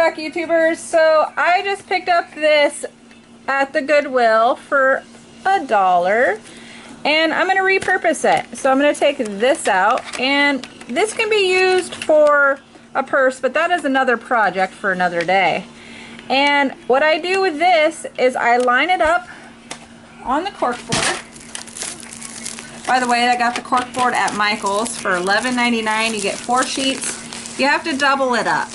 back, YouTubers. So I just picked up this at the Goodwill for $1 and I'm going to repurpose it. So I'm going to take this out, and this can be used for a purse, but that is another project for another day. And what I do with this is I line it up on the corkboard. By the way, I got the corkboard at Michael's for $11.99. You get 4 sheets. You have to double it up.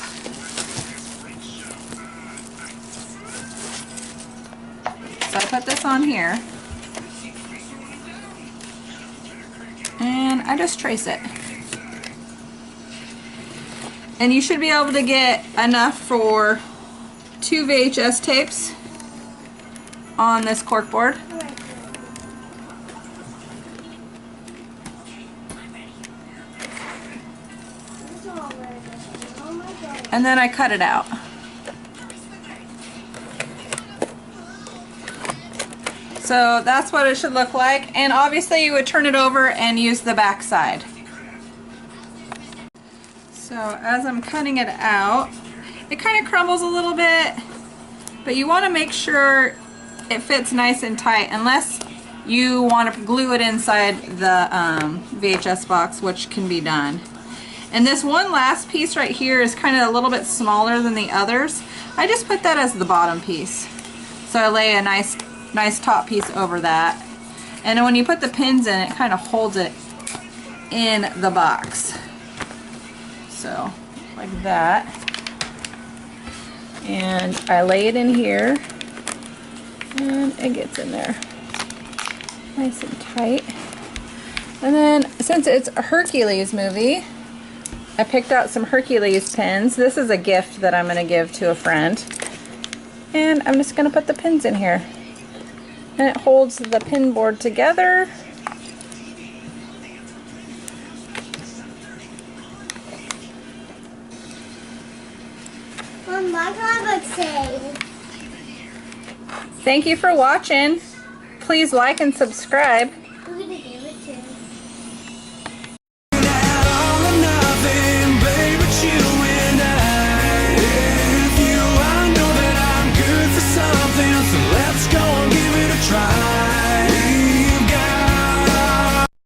So I put this on here, and I just trace it. And you should be able to get enough for 2 VHS tapes on this corkboard. And then I cut it out. So that's what it should look like, and obviously you would turn it over and use the back side. So as I'm cutting it out, it kind of crumbles a little bit, but you want to make sure it fits nice and tight, unless you want to glue it inside the VHS box, which can be done. And this one last piece right here is kind of a little bit smaller than the others. I just put that as the bottom piece. So I lay a nice top piece over that. And then when you put the pins in, it kind of holds it in the box. So, like that. And I lay it in here, and it gets in there nice and tight. And then, since it's a Hercules movie, I picked out some Hercules pins. This is a gift that I'm going to give to a friend. And I'm just going to put the pins in here. And it holds the pin board together. Mom, my comic say. Thank you for watching. Please like and subscribe.